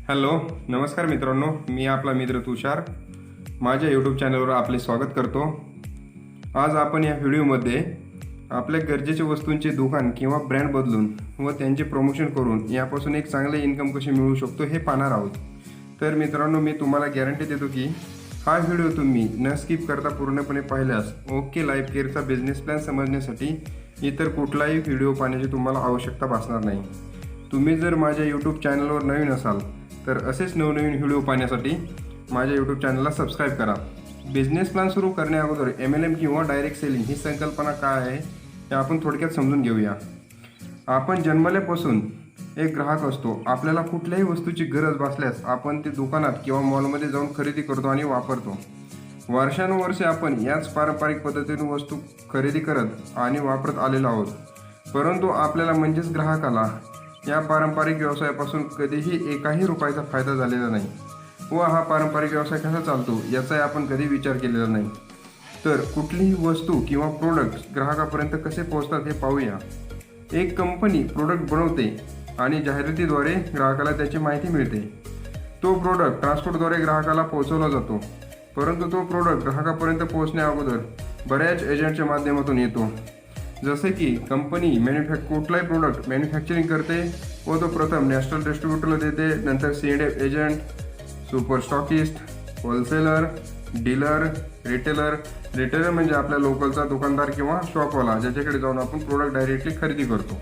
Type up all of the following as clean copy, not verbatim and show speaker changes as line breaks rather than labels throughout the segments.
Hello, नमस्कार मित्रांनो. मी आपला मित्र तुषार माझ्या यूट्यूब चॅनलवर आपले स्वागत करतो. आज आपण या व्हिडिओमध्ये आपल्या गरजेच्या वस्तूंचे दुकान किंवा ब्रँड बदलून व त्यांचे प्रमोशन करून यापासून एक चांगले इन्कम कसे मिळवू शकतो हे पाहणार आहोत. तर मित्रांनो, मी तुम्हाला गॅरंटी देतो की हा व्हिडिओ तुम्ही न स्किप करता पूर्णपणे पाहिल्यास ओके लाईफ केअरचा बिझनेस प्लॅन समजण्यासाठी इतर कुठलाही व्हिडिओ पाहण्याची तुम्हाला आवश्यकता भासणार नाही. तुम्ही जर माझ्या यूट्यूब चॅनलवर नवीन असाल तर असेच नवनवीन व्हिडिओ पाहण्यासाठी माझ्या यूट्यूब चॅनलला सबस्क्राईब करा. बिझनेस प्लॅन सुरू करण्याअगोदर MLM किंवा डायरेक्ट सेलिंग ही संकल्पना काय आहे हे आपण थोडक्यात समजून घेऊया. आपण जन्मल्यापासून एक ग्राहक असतो. आपल्याला कुठल्याही वस्तूची गरज भासल्यास आपण ते दुकानात किंवा मॉलमध्ये जाऊन खरेदी करतो आणि वापरतो. वर्षानुवर्षे आपण याच पारंपरिक पद्धतीने वस्तू खरेदी करत आणि वापरत आलेलो आहोत. परंतु आपल्याला म्हणजेच ग्राहकाला या पारंपरिक व्यवसायापासून कधीही एकाही रुपयाचा फायदा झालेला नाही व हा पारंपरिक व्यवसाय कसा चालतो याचाही आपण कधी विचार केलेला नाही. तर कुठलीही वस्तू किंवा प्रोडक्ट ग्राहकापर्यंत कसे पोहोचतात हे पाहूया. एक कंपनी प्रोडक्ट बनवते आणि जाहिरातीद्वारे ग्राहकाला त्याची माहिती मिळते. तो प्रोडक्ट ट्रान्सपोर्टद्वारे ग्राहकाला पोहोचवला जातो. परंतु तो प्रोडक्ट ग्राहकापर्यंत पोहोचण्या अगोदर बऱ्याच एजंटच्या माध्यमातून येतो. जसे की कंपनी कुठलाही प्रोडक्ट मॅन्युफॅक्चरिंग करते व तो प्रथम नॅशनल डिस्ट्रीब्युटरला देते, नंतर C&F agent, super stockist, wholesaler, dealer, retailer म्हणजे आपल्या लोकलचा दुकानदार किंवा शॉपवाला ज्याच्याकडे जाऊन आपण प्रोडक्ट डायरेक्टली खरेदी करतो.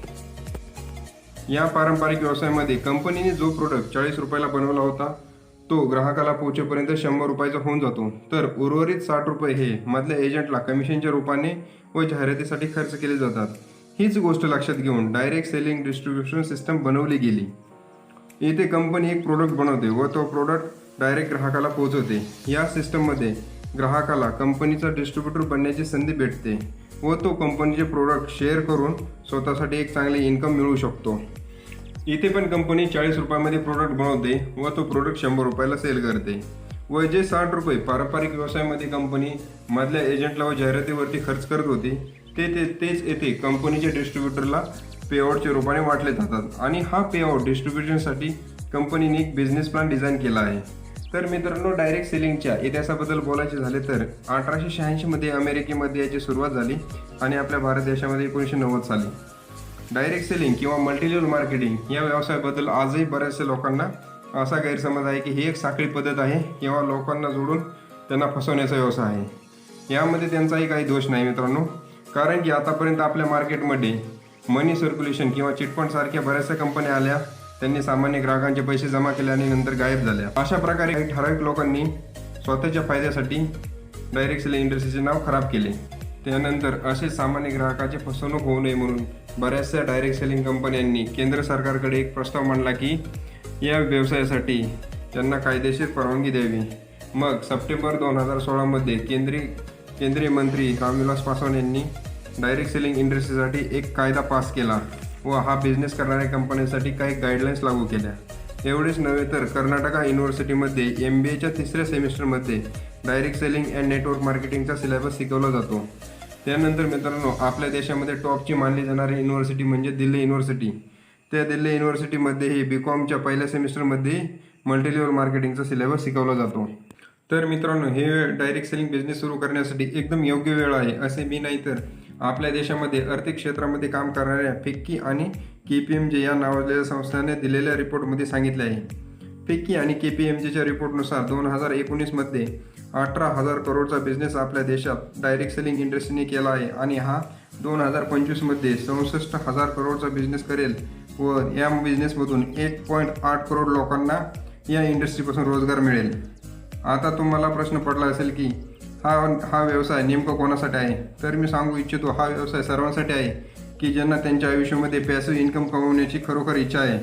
या पारंपरिक व्यवसायामध्ये कंपनीने जो प्रोडक्ट 40 रुपयाला बनवला होता तो ग्राहकाला पोहोचेपर्यंत 100 रुपयाचा होऊन जातो. तर उर्वरित 60 रुपये हे मधल्या एजंटला कमिशनच्या रूपाने व जाहिरातीसाठी खर्च केले जातात. हीच गोष्ट लक्षात घेऊन डायरेक्ट सेलिंग डिस्ट्रीब्युशन सिस्टम बनवली गेली. येथे कंपनी एक प्रोडक्ट बनवते व तो प्रोडक्ट डायरेक्ट ग्राहकाला पोहोचवते. या सिस्टममध्ये ग्राहकाला कंपनीचा डिस्ट्रीब्युटर बनण्याची संधी भेटते व तो कंपनीचे प्रोडक्ट शेअर करून स्वतःसाठी एक चांगले इन्कम मिळवू शकतो. इथे पण कंपनी 40 रुपयामध्ये प्रोडक्ट बनवते व तो प्रोडक्ट 100 रुपयाला सेल करते व जे 60 रुपये पारंपरिक व्यवसायामध्ये कंपनी मधल्या एजंटला व जाहिरातीवरती खर्च करत होती तेच येथे कंपनीच्या डिस्ट्रीब्युटरला पेआउटच्या रूपाने वाटले जातात. आणि हा पेआउट डिस्ट्रीब्युशनसाठी कंपनीने एक बिझनेस प्लॅन डिझाईन केला आहे. तर मित्रांनो, डायरेक्ट सेलिंगच्या इतिहासाबद्दल बोलायचे झाले तर 1886 मध्ये अमेरिकेमध्ये याची सुरुवात झाली आणि आपल्या भारत देशामध्ये 1990 साली. डायरेक्ट सेलिंग किंवा मल्टीलेव्हल मार्केटिंग या व्यवसायाबद्दल आजही बऱ्याचशा लोकांना असा गैरसमज आहे की ही एक साखळी पद्धत आहे किंवा लोकांना जोडून त्यांना फसवण्याचा व्यवसाय आहे. यामध्ये त्यांचाही काही दोष नाही मित्रांनो, कारण की आतापर्यंत आपल्या मार्केटमध्ये मनी सर्क्युलेशन किंवा चिटफंड सारख्या बऱ्याचशा कंपन्या आल्या, त्यांनी सामान्य ग्राहकांचे पैसे जमा केले आणि नंतर गायब झाल्या. अशा प्रकारे काही ठराविक लोकांनी स्वतःच्या फायद्यासाठी डायरेक्ट सेलिंग इंडस्ट्रीचे नाव खराब केले. त्यानंतर असे सामान्य ग्राहकाची फसवणूक होऊ नये म्हणून बऱ्याचशा डायरेक्ट सेलिंग कंपन्यांनी केंद्र सरकारकडे एक प्रस्ताव मांडला की या व्यवसायासाठी त्यांना कायदेशीर परवानगी द्यावी. मग सप्टेंबर 2016 मध्ये केंद्रीय मंत्री रामविलास पासवान यांनी डायरेक्ट सेलिंग इंडस्ट्रीसाठी एक कायदा पास केला व हा बिझनेस करणाऱ्या कंपन्यांसाठी काही गाईडलाईन्स लागू केल्या. एवढेच नव्हे तर कर्नाटका युनिव्हर्सिटीमध्ये MBAच्या 3ऱ्या सेमिस्टरमध्ये डायरेक्ट सेलिंग अँड नेटवर्क मार्केटिंगचा सिलेबस शिकवला जातो. त्यानंतर मित्रांनो, आपल्या देशामध्ये टॉपची मानली जाणारी युनिव्हर्सिटी म्हणजे दिल्ली युनिव्हर्सिटी. त्या दिल्ली युनिव्हर्सिटीमध्येही BComच्या पहिल्या सेमिस्टरमध्ये मल्टीलेव्हल मार्केटिंगचा सिलेबस शिकवला जातो. तर मित्रांनो, हे डायरेक्ट सेलिंग बिझनेस सुरू करण्यासाठी एकदम योग्य वेळ आहे असे मी नाही तर आपल्या देशामध्ये आर्थिक क्षेत्रामध्ये काम करणाऱ्या फिक्की आणि KPMG या नावाजलेल्या संस्थाने दिलेल्या रिपोर्टमध्ये सांगितले आहे. फिक्की आणि KPMGच्या रिपोर्टनुसार 2019 मध्ये 18,000 करोडचा बिझनेस आपल्या देशात डायरेक्ट सेलिंग इंडस्ट्रीने केला आहे आणि हा 2025 मध्ये 64,000 करोडचा बिझनेस करेल व या बिझनेसमधून 1.8 करोड लोकांना या इंडस्ट्रीपासून रोजगार मिळेल. आता तुम्हाला प्रश्न पडला असेल की हा व्यवसाय नेमका कोणासाठी आहे. तर मी सांगू इच्छितो, हा व्यवसाय सर्वांसाठी आहे की ज्यांना त्यांच्या आयुष्यामध्ये पॅसिव्ह इन्कम कमवण्याची खरोखर इच्छा आहे.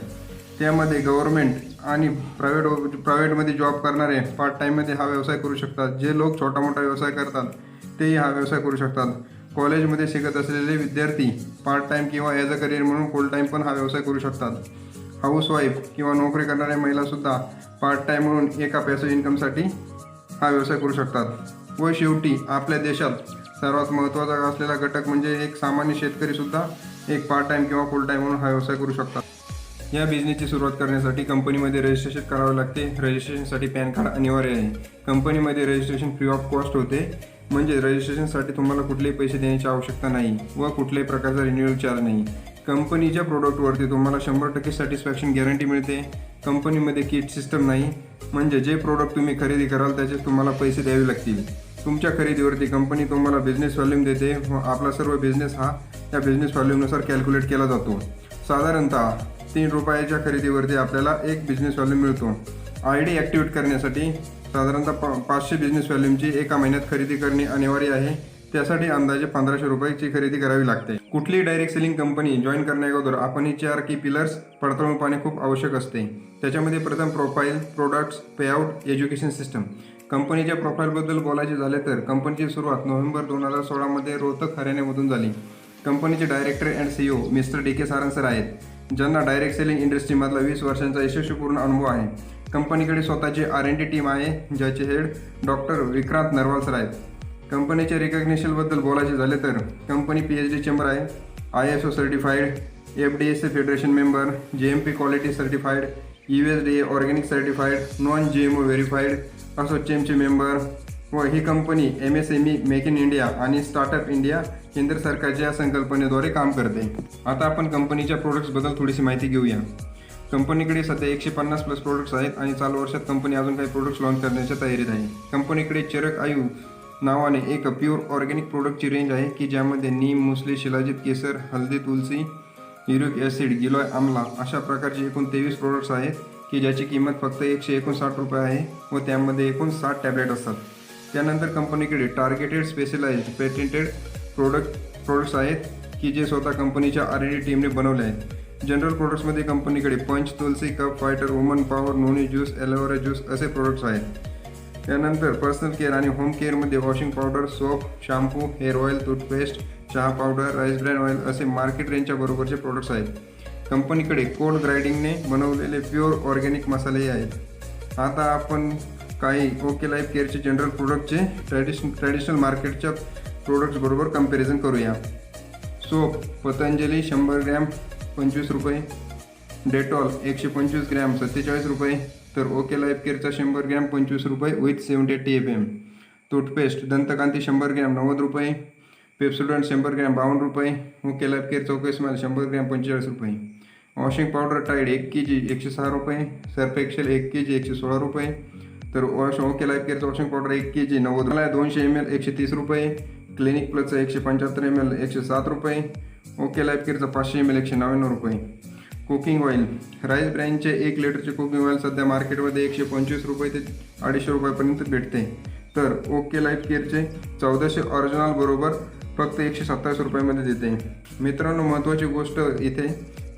त्यामध्ये गव्हर्नमेंट आणि प्रायव्हेटमध्ये जॉब करणारे पार्ट टाईममध्ये हा व्यवसाय करू शकतात. जे लोक छोटा मोठा व्यवसाय करतात तेही हा व्यवसाय करू शकतात. कॉलेजमध्ये शिकत असलेले विद्यार्थी पार्ट टाईम किंवा ॲज अ करिअर म्हणून फुल टाईम पण हा व्यवसाय करू शकतात. हाऊसवाईफ किंवा नोकरी करणाऱ्या महिलासुद्धा पार्ट टाईम म्हणून एका पॅसिव्ह इन्कमसाठी हा व्यवसाय करू शकतात. व शेवटी आपल्या देशात सर्वात महत्त्वाचा असलेला घटक म्हणजे एक सामान्य शेतकरीसुद्धा एक पार्ट टाईम किंवा फुल टाईम म्हणून हा व्यवसाय करू शकतात. या बिझनेसची सुरुवात करण्यासाठी कंपनीमध्ये रजिस्ट्रेशन करावे लागते. रजिस्ट्रेशनसाठी पॅन कार्ड अनिवार्य आहे. कंपनीमध्ये रजिस्ट्रेशन फ्री ऑफ कॉस्ट होते, म्हणजे रजिस्ट्रेशनसाठी तुम्हाला कुठलेही पैसे देण्याची आवश्यकता नाही व कुठल्याही प्रकारचा रिन्युअल चार्ज नाही. कंपनीच्या प्रोडक्टवरती तुम्हाला 100% सॅटिस्फॅक्शन गॅरंटी मिळते. कंपनीमध्ये किट सिस्टम नाही, म्हणजे जे प्रोडक्ट तुम्ही खरेदी कराल त्याचे तुम्हाला पैसे द्यावे लागतील. तुमच्या खरेदीवरती कंपनी तुम्हाला बिझनेस व्हॉल्यूम देते व आपला सर्व बिझनेस हा या बिझनेस व्हॉल्यूमनुसार कॅल्क्युलेट केला जातो. साधारणतः 3 रुपयाच्या खरेदीवरती आपल्याला एक बिझनेस व्हॉल्यूम मिळतो. ID ॲक्टिवेट करण्यासाठी साधारणतः 500 बिझनेस व्हॉल्यूमची एका महिन्यात खरेदी करणे अनिवार्य आहे. त्यासाठी अंदाजे 1500 रुपयाची खरेदी करावी लागते. कुठलीही डायरेक्ट सेलिंग कंपनी जॉईन करण्याअगोदर आपण ही 4 की पिलर्स पडताळून पाहणे खूप आवश्यक असते. त्याच्यामध्ये प्रथम profile, products, payout, education system. कंपनीच्या प्रोफाईलबद्दल बोलायचे झाले तर कंपनीची सुरुवात नोव्हेंबर 2016 रोहतक हरियाणामधून झाली. कंपनीचे director and CEO mister DK Sarang sir आहेत, ज्यांना डायरेक्ट सेलिंग इंडस्ट्रीमधला 20 वर्षांचा यशस्वीपूर्ण अनुभव आहे. कंपनीकडे स्वतःची R&D टीम आहे, ज्याचे head doctor Vikrant Narwal sir आहेत. कंपनीच्या रिकग्निशनबद्दल बोलायचे झाले तर कंपनी PhD चेंबर आहे, ISO certified, FDSA federation member, GMP quality certified, USDA organic certified, non GMO verified, असोचेमचे मेंबर व ही कंपनी MSME मेक इन इंडिया आणि स्टार्टअप इंडिया केंद्र सरकारच्या संकल्पनेद्वारे काम करते. आता आपण कंपनीच्या प्रोडक्ट्सबद्दल थोडीशी माहिती घेऊया. कंपनीकडे सध्या 150 प्लस प्रोडक्ट्स आहेत आणि चालू वर्षात कंपनी अजून काही प्रोडक्ट्स लॉन्च करण्याच्या तयारीत आहे. कंपनीकडे चरक आयु नावाने एक प्युअर ऑर्गॅनिक प्रोडक्टची रेंज आहे की ज्यामध्ये नीम, मुसली, शिलाजीत, केसर, हळदी, तुलसी, युरिक ॲसिड, गिलोय आम्ला अशा प्रकारचे एकूण 23 प्रोडक्ट्स आहेत की ज्याची किंमत फक्त 159 रुपये आहे व त्यामध्ये एकूण 60 टॅबलेट असतात. त्यानंतर कंपनीकडे टार्गेटेड, स्पेशलाइज्ड, पेटेंटेड प्रोडक्ट्स आहेत की जे स्वतः कंपनीच्या R&D टीमने बनवले आहेत. जनरल प्रोडक्ट्समध्ये कंपनीकडे पंच, तुलसी, cup fighter, woman power, noni juice, aloe vera juice असे प्रोडक्ट्स आहेत. त्यानंतर पर्सनल केअर आणि होम केअरमध्ये washing powder, soap, shampoo, hair oil, toothpaste, चहा पावडर, राईस ब्रँड ऑइल असे मार्केट रेंजच्या बरोबरचे प्रोडक्ट्स आहेत. कंपनीकडे कोल्ड ग्राइंडिंगने बनवलेले प्युअर ऑर्गॅनिक मसालेही आहेत. आता आपण काही ओके लाईफ केअरचे जनरल प्रोडक्टचे ट्रॅडिशनल मार्केटच्या प्रोडक्ट्सबरोबर कंपॅरिझन करूया. सोप पतंजली 100 ग्रॅम 25 रुपये, डेटॉल 125 ग्रॅम 47 रुपये, तर ओके लाईफ केअरचा 100 ग्रॅम 25 रुपये with 70 FM. Toothpaste Dantkanti 100 gram 90 रुपये, पेप्सोडंट 100 ग्रॅम 52 रुपये, ओके लाईफ केअर चौको स्माइल 100 ग्रॅम 45 रुपये. वॉशिंग पावडर टाईड 1 kg 106 रुपये, सर्फ एक्सेल 1 kg 116 रुपये, तर ओके लाईफ केअरचं वॉशिंग पावडर 1 kg 90, 200 ml 130 रुपये, क्लिनिक प्लसचं 175 ml 107 रुपये, ओके लाईफ केअरचं 500 ml 199 रुपये. कुकिंग ऑइल राईस ब्रँडचे 1 लिटरचे कुकिंग ऑइल सध्या मार्केटमध्ये 125 रुपये ते 250 रुपयापर्यंत भेटते, तर ओके लाईफ केअरचे 1400 ऑरिजिनल बरोबर फक्त 127 रुपयामध्ये देते. मित्रांनो, महत्त्वाची गोष्ट इथे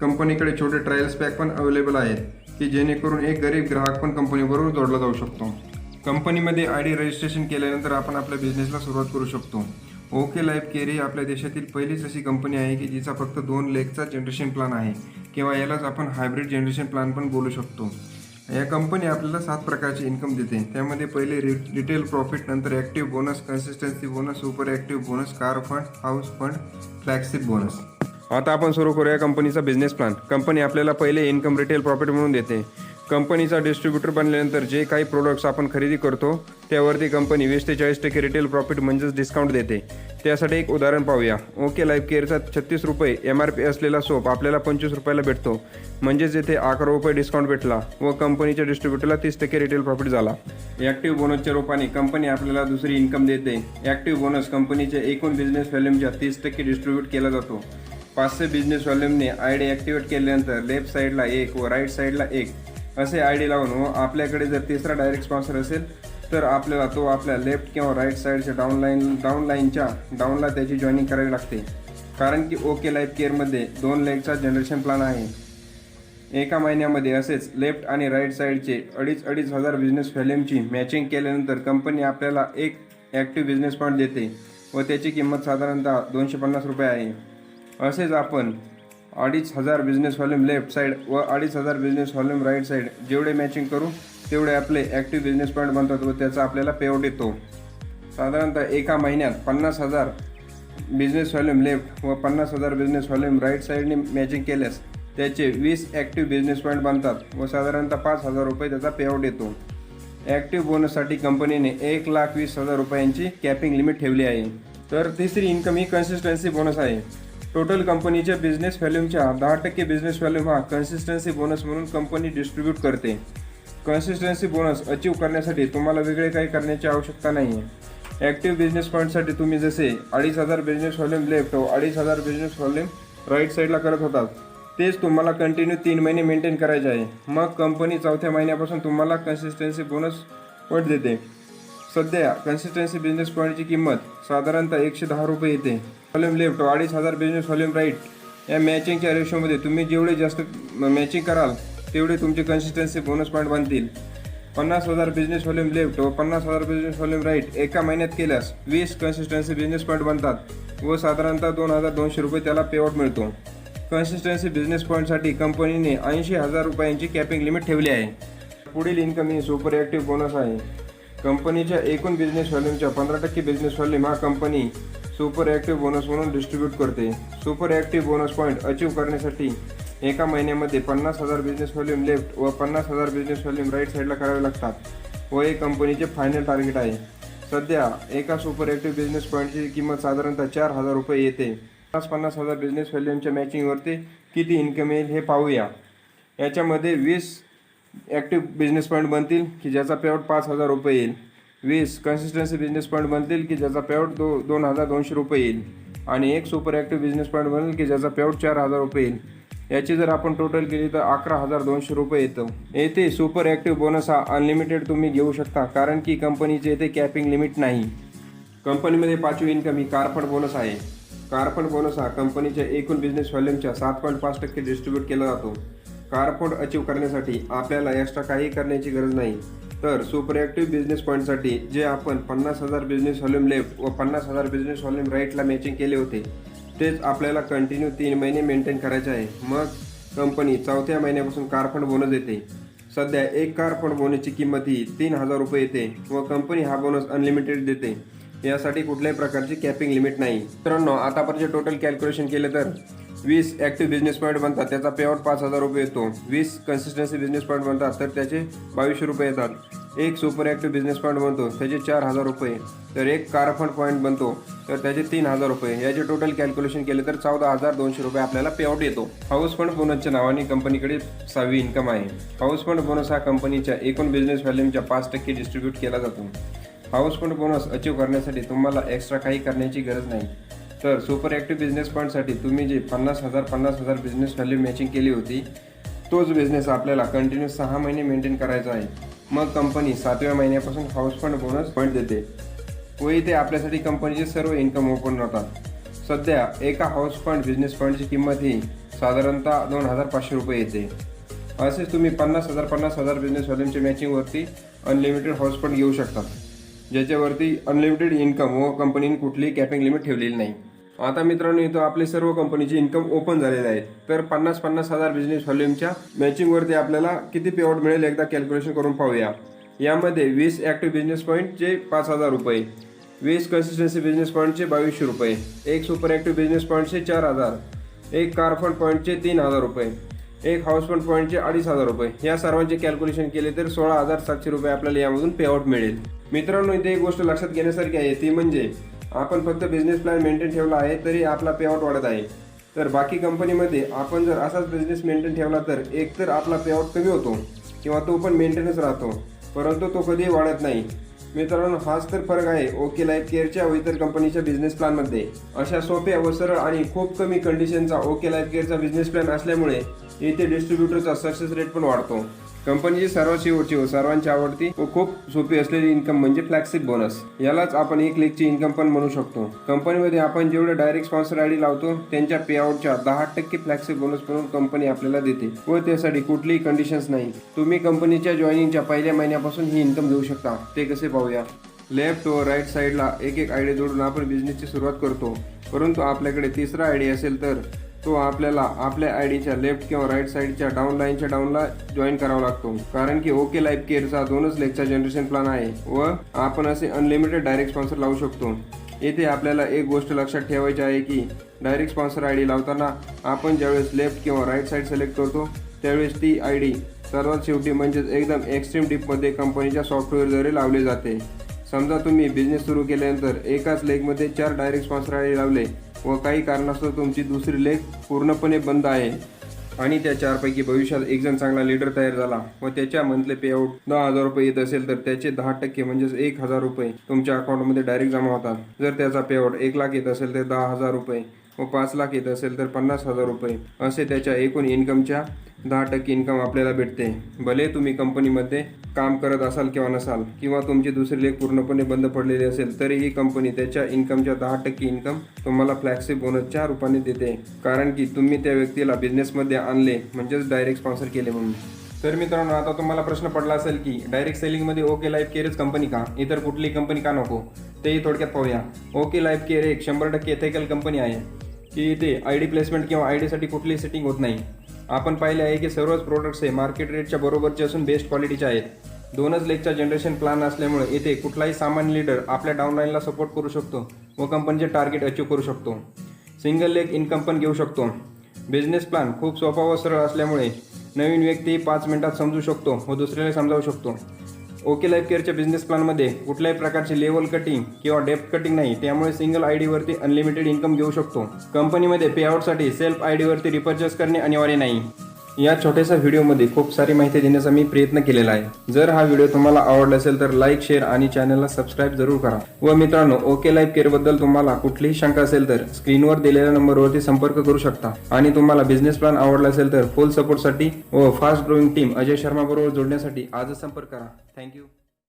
कंपनीकडे छोटे ट्रायल्स पॅक पण अवेलेबल आहेत की जेणेकरून एक गरीब ग्राहक पण कंपनीबरोबर जोडला जाऊ शकतो. कंपनीमध्ये ID रजिस्ट्रेशन केल्यानंतर आपण आपल्या बिझनेसला सुरुवात करू शकतो. ओके लाईफ केअर ही आपल्या देशातील पहिलीच अशी कंपनी आहे की जिचा फक्त 2 लेगचा जनरेशन प्लॅन आहे किंवा यालाच आपण हायब्रिड जनरेशन प्लॅन पण बोलू शकतो. या कंपनी आपल्याला 7 प्रकारचे इन्कम देते. त्यामध्ये पहिले रिटेल प्रॉफिट, नंतर active bonus, consistency bonus, super active bonus, car fund, house fund, flagship bonus. आता आपण सुरू करूया कंपनीचा बिझनेस प्लॅन. कंपनी आपल्याला पहिले इन्कम रिटेल प्रॉफिट म्हणून देते. कंपनीचा डिस्ट्रीब्युटर बनल्यानंतर जे काही प्रोडक्ट्स आपण खरेदी करतो त्यावरती कंपनी 20 ते 40% रिटेल प्रॉफिट म्हणजेच डिस्काउंट देते. त्यासाठी एक उदाहरण पाहूया. ओके लाईफ केअरचा 36 रुपये MRP असलेला सोप आपल्याला 25 रुपयाला भेटतो, म्हणजेच येथे 11 रुपये डिस्काउंट भेटला व कंपनीच्या डिस्ट्रीब्युटरला 30% रिटेल प्रॉफिट झाला. ॲक्टिव्ह बोनसच्या रूपाने कंपनी आपल्याला दुसरी इन्कम देते. ॲक्टिव्ह बोनस कंपनीच्या एकूण बिझनेस व्हॉल्यूमच्या 30% डिस्ट्रीब्यूट केला जातो. 500 बिझनेस व्हॉल्यूमने ID ॲक्टिवेट केल्यानंतर लेफ्ट साईडला 1 व राईट साईडला 1 असे ID लावून व आपल्याकडे जर तिसरा डायरेक्ट स्पॉन्सर असेल तर आपल्याला तो आपल्या लेफ्ट किंवा राईट साईडच्या डाऊनलाईनच्या डाऊनला त्याची जॉईनिंग करावी लागते. कारण की ओके लाईफ केअरमध्ये 2 लेगचा जनरेशन प्लॅन आहे. एका महिन्यामध्ये असेच लेफ्ट आणि राईट साईडचे 2,500 बिझनेस व्हॉल्यूमची मॅचिंग केल्यानंतर कंपनी आपल्याला एक ॲक्टिव्ह बिझनेस पॉईंट देते व त्याची किंमत साधारणतः 250 रुपये आहे. असेच आपण 2,500 बिझनेस व्हॉल्यूम लेफ्ट साईड व 2,500 बिझनेस व्हॉल्यूम राईट साईड जेवढे मॅचिंग करू तेवढे आपले ॲक्टिव्ह बिझनेस पॉईंट बनतात व त्याचा आपल्याला पेआउट येतो. साधारणतः एका महिन्यात 50,000 बिझनेस व्हॉल्यूम लेफ्ट व 50,000 बिझनेस व्हॉल्यूम राईट साईडने मॅचिंग केल्यास त्याचे 20 ॲक्टिव्ह बिझनेस पॉईंट बनतात व साधारणतः 5,000 रुपये त्याचा पेआउट येतो. ॲक्टिव्ह बोनससाठी कंपनीने 1,20,000 रुपयांची कॅपिंग लिमिट ठेवली आहे. तर तिसरी इन्कम ही कन्सिस्टन्सी बोनस आहे. टोटल कंपनीच्या बिझनेस व्हॅल्यूमच्या 10% बिझनेस व्हॅल्यूम हा कन्सिस्टन्सी बोनस म्हणून कंपनी डिस्ट्रीब्यूट करते. कन्सिस्टन्सी बोनस अचीव करण्यासाठी तुम्हाला वेगळे काही करण्याची आवश्यकता नाही आहे. ॲक्टिव्ह बिझनेस पॉईंटसाठी तुम्ही जसे 2,500 बिझनेस व्हॉल्यूम लेफ्ट व 2,500 बिझनेस व्हॉल्यूम राईट साईडला करत होतात तेच तुम्हाला कंटिन्यू 3 महिने मेंटेन करायचे आहे. मग कंपनी चौथ्या महिन्यापासून तुम्हाला कन्सिस्टन्सी बोनस पॉईंट देते. सध्या कन्सिस्टन्सी बिझनेस पॉईंटची किंमत साधारणतः 110 रुपये येते. व्हॉल्यूम लेफ्ट व 2,500 बिझनेस व्हॉल्यूम राईट या मॅचिंगच्या रेशोमध्ये तुम्ही जेवढे जास्त मॅचिंग कराल तेवढे तुमचे कन्सिस्टन्सी बोनस पॉईंट बनतील. 50,000 बिझनेस व्हॉल्यूम लेफ्ट व 50,000 बिझनेस व्हॉल्यूम राईट एका महिन्यात केल्यास 20 कन्सिस्टन्सी बिझनेस पॉईंट बनतात व साधारणतः 2,200 रुपये त्याला पेआउट मिळतो. कन्सिस्टन्सी बिझनेस पॉईंटसाठी कंपनीने 80,000 रुपयांची कॅपिंग लिमिट ठेवली आहे. पुढील इन्कम ही सुपर ॲक्टिव्ह बोनस आहे. कंपनीच्या एकूण बिझनेस व्हॉल्यूमच्या 15% बिझनेस व्हॉल्यूम हा कंपनी सुपर ॲक्टिव्ह बोनस म्हणून डिस्ट्रीब्यूट करते. Super active bonus point achieve करण्यासाठी एका महिन्यामध्ये 50,000 बिझनेस व्हॉल्यूम लेफ्ट व 50,000 बिझनेस व्हॉल्यूम राईट साईडला करावे लागतात व हे कंपनीचे फायनल टार्गेट आहे. सध्या एका सुपर ॲक्टिव्ह बिझनेस पॉईंटची किंमत साधारणतः 4,000 रुपये येते. 50,000 बिझनेस व्हॅल्यूमच्या मॅचिंगवरती किती इन्कम येईल हे पाहूया. याच्यामध्ये 20 ॲक्टिव्ह बिझनेस पॉईंट बनतील की ज्याचा पेआउट 5,000 रुपये येईल. 20 कन्सिस्टन्सी बिझनेस पॉईंट बनतील की ज्याचा पेआउट 2,200 रुपये येईल आणि एक सुपर ॲक्टिव्ह बिझनेस पॉईंट बनेल की ज्याचा पेआउट 4,000 रुपये येईल. याची जर आपण टोटल केली तर 11,200 रुपये येतं. येथे सुपर ॲक्टिव्ह बोनस हा अनलिमिटेड तुम्ही घेऊ शकता कारण की कंपनीचे येथे कॅपिंग लिमिट नाही. कंपनीमध्ये पाचवी इन्कम ही कारफंड बोनस आहे. कारफंड बोनस हा कंपनीच्या एकूण बिझनेस व्हॉल्यूमच्या 7.5% डिस्ट्रीब्यूट केला जातो. कारफंड अचीव करण्यासाठी आपल्याला एक्स्ट्रा काही करण्याची गरज नाही. तर सुपर ॲक्टिव्ह बिझनेस पॉईंटसाठी जे आपण 50,000 बिझनेस व्हॉल्यूम लेफ्ट व 50,000 बिझनेस व्हॉल्यूम राईटला मॅचिंग केले होते तेच आपल्याला कंटिन्यू 3 महिने मेंटेन करायचे आहे. मग कंपनी चौथ्या महिन्यापासून कारफंड बोनस देते. सध्या एक कारफंड बोनसची किंमत ही 3,000 रुपये येते व कंपनी हा बोनस अनलिमिटेड देते. यासाठी कुठल्याही प्रकारची कॅपिंग लिमिट नाही. मित्रांनो, आतापर्यंत टोटल कॅल्क्युलेशन केलं तर 20 ॲक्टिव्ह बिझनेस पॉईंट बनतात त्याचा पेआउट 5,000 रुपये येतो. 20 कन्सिस्टन्सी बिझनेस पॉईंट बनतात तर त्याचे 2,200 रुपये येतात. एक सुपर ॲक्टिव्ह बिझनेस पॉईंट बनतो त्याचे 4,000 रुपये. तर एक कारफंड पॉईंट बनतो तर त्याचे 3,000 रुपये. याचे टोटल कॅल्क्युलेशन केले तर 14,200 रुपये आपल्याला पेआउट येतो. हाऊस फंड बोनसच्या नावाने कंपनीकडे 6वी इन्कम आहे. हाऊस फंड बोनस हा कंपनीच्या एकूण बिझनेस व्हॅल्यूमच्या 5% डिस्ट्रीब्यूट केला जातो. हाऊस फंड बोनस अचीव करण्यासाठी तुम्हाला एक्स्ट्रा काही करण्याची गरज नाही. तर सुपर ॲक्टिव्ह बिझनेस पॉईंटसाठी तुम्ही जे 50,000 बिझनेस व्हॅल्यू मॅचिंग केली होती तोच बिझनेस आपल्याला कंटिन्यू 6 महिने मेंटेन करायचा आहे. मग कंपनी 7व्या महिन्यापासून हाऊस फंड बोनस पॉईंट देते व इथे आपल्यासाठी कंपनीचे सर्व इन्कम ओपन होतात. सध्या एका हाऊस फंड बिझनेस पॉईंटची किंमत ही साधारणतः 2,500 रुपये येते. असेच तुम्ही 50,000 बिझनेस व्हॅल्यूमच्या मॅचिंगवरती अनलिमिटेड हाऊस फंड घेऊ शकता ज्याच्यावरती अनलिमिटेड इन्कम व कंपनीने कुठलीही कॅपिंग लिमिट ठेवलेली नाही. आता मित्रांनो, इथं आपले सर्व कंपनीचे इन्कम ओपन झालेले आहेत. तर 50,000 बिझनेस व्हॉल्यूमच्या मॅचिंगवरती आपल्याला किती पेआउट मिळेल एकदा कॅल्क्युलेशन करून पाहूया. यामध्ये 20 ॲक्टिव्ह बिझनेस पॉईंटचे 5,000 रुपये, 20 कन्सिस्टन्सी बिझनेस पॉईंटचे 2,200 रुपये, एक सुपर ॲक्टिव्ह बिझनेस पॉईंटचे 4,000, एक कारफंड पॉईंटचे 3,000 रुपये, एक हाऊस फंड पॉईंटचे 2,500 रुपये. या सर्वांचे कॅल्क्युलेशन केले तर 16,700 रुपये आपल्याला यामधून पेआउट मिळेल. मित्रांनो, इथे एक गोष्ट लक्षात घेण्यासारखी आहे ती म्हणजे आपण फक्त बिझनेस प्लॅन मेंटेन ठेवला आहे तरी आपला पेआउट वाढत आहे. तर बाकी कंपनीमध्ये आपण जर असाच बिझनेस मेंटेन ठेवला तर एकतर आपला पेआउट कमी होतो किंवा तो पण मेंटेनच राहतो, परंतु तो कधीही वाढत नाही. मित्रांनो, हाच तर फरक आहे ओके लाईफ केअरच्या व इतर कंपनीच्या बिझनेस प्लॅनमध्ये. अशा सोप्या व सरळ आणि खूप कमी कंडिशनचा ओके लाईफ केअरचा बिझनेस प्लॅन असल्यामुळे इथे डिस्ट्रीब्युटरचा सक्सेस रेट पण वाढतो. कंपनीची सर्वात शेवटची व सर्वांची आवडती व खूप सोपी असलेली इन्कम म्हणजे फ्लॅगशिप बोनस. यालाच आपण एक क्लिकची इन्कम पण म्हणू शकतो. कंपनीमध्ये आपण जेवढे डायरेक्ट स्पॉन्सर आयडी लावतो त्यांच्या पेआउटच्या 10% फ्लॅगशिप बोनस म्हणून कंपनी आपल्याला देते व त्यासाठी कुठलीही कंडिशन्स नाही. तुम्ही कंपनीच्या जॉईनिंगच्या पहिल्या महिन्यापासून ही इन्कम देऊ शकता. ते कसे पाहूया. लेफ्ट व राईट साईडला एक आयडी जोडून आपण बिझनेसची सुरुवात करतो, परंतु आपल्याकडे तिसरा आयडी असेल तर तो आपल्याला आपल्या आयडीच्या लेफ्ट किंवा राईट साईडच्या डाऊनला जॉईन करावा लागतो. कारण की ओके लाईफ केअरचा 2च लेगचा जनरेशन प्लॅन आहे व आपण असे अनलिमिटेड डायरेक्ट स्पॉन्सर लावू शकतो. येथे आपल्याला एक गोष्ट लक्षात ठेवायची आहे की डायरेक्ट स्पॉन्सर आय डी लावताना आपण ज्यावेळेस लेफ्ट किंवा राईट साईड सिलेक्ट करतो त्यावेळेस ती आय डी सर्वात शेवटी म्हणजेच एकदम एक्स्ट्रीम डीपमध्ये कंपनीच्या सॉफ्टवेअरद्वारे लावली जाते। समजा तुम्ही बिझनेस सुरू केल्यानंतर एकाच लेगमध्ये 4 डायरेक्ट स्पॉन्सर आय डी लावले व काही कारणास्तव तुमची दुसरी लेग पूर्णपणे बंद आहे आणि त्या 4 पैकी भविष्यात एक जण चांगला लीडर तयार झाला व त्याच्या मंथली पेआउट 10,000 रुपये येत असेल तर त्याचे 10% म्हणजेच 1,000 रुपये तुमच्या अकाउंटमध्ये डायरेक्ट जमा होतात। जर त्याचा पेआउट 1 लाख येत असेल तर 10,000 रुपये व 5 लाख येत असेल तर 50,000 रुपये असे त्याच्या एकूण इन्कमच्या 10% इन्कम आपल्याला भेटते। भले तुम्ही कंपनीमध्ये काम करत असाल किंवा नसाल किंवा तुमची दुसरी लेग पूर्णपणे बंद पडलेली असेल तरीही कंपनी त्याच्या इन्कमच्या 10% इन्कम तुम्हाला फ्लॅक्सी बोनसच्या रूपाने देते, कारण की तुम्ही त्या व्यक्तीला बिझनेसमध्ये आणले म्हणजेच डायरेक्ट स्पॉन्सर केले म्हणून। तर मित्रांनो, आता तुम्हाला प्रश्न पडला असेल की डायरेक्ट सेलिंगमध्ये ओके लाईफ केअरच कंपनी का, इतर कुठली कंपनी का नको, तेही थोडक्यात पाहूया। ओके लाईफ केअर एक 100% एथिकल कंपनी आहे की इथे आय डी प्लेसमेंट किंवा आय डीसाठी कुठलीही सेटिंग होत नाही। आपण पाहिले आहे की सर्वच प्रोडक्ट्स हे मार्केट रेटच्या बरोबरचे असून बेस्ट क्वालिटीचे आहेत। 2च लेगचा जनरेशन प्लॅन असल्यामुळे इथे कुठलाही सामान्य लीडर आपल्या डाऊनलाईनला सपोर्ट करू शकतो व कंपनीचे टार्गेट अचीव करू शकतो। सिंगल लेग इन्कम पण घेऊ शकतो। बिझनेस प्लॅन खूप सोपा व सरळ असल्यामुळे नवीन व्यक्ती 5 मिनिटात समजू शकतो व दुसऱ्याला समजावू शकतो। ओके लाईफ केअरच्या बिझनेस प्लॅनमध्ये कुठल्याही प्रकारची लेवल कटिंग किंवा डेप्थ कटिंग नाही, त्यामुळे सिंगल आय डीवरती अनलिमिटेड इन्कम घेऊ शकतो। कंपनीमध्ये पेआउटसाठी सेल्फ आय डीवरती रिपर्चेस करणे अनिवार्य नाही। या छोट्याशा व्हिडिओमध्ये खूप सारी माहिती देण्याचा मी प्रयत्न केलेला आहे। जर हा व्हिडिओ तुम्हाला आवडला असेल तर लाईक, शेअर आणि चॅनलला सबस्क्राईब जरूर करा। व मित्रांनो, ओके लाईफ केअरबद्दल तुम्हाला कुठलीही शंका असेल तर स्क्रीनवर दिलेल्या नंबरवरती संपर्क करू शकता आणि तुम्हाला बिझनेस प्लॅन आवडला असेल तर फुल सपोर्टसाठी व fast growing team Ajay Sharma बरोबर जोडण्यासाठी आजच संपर्क करा। थँक्यू।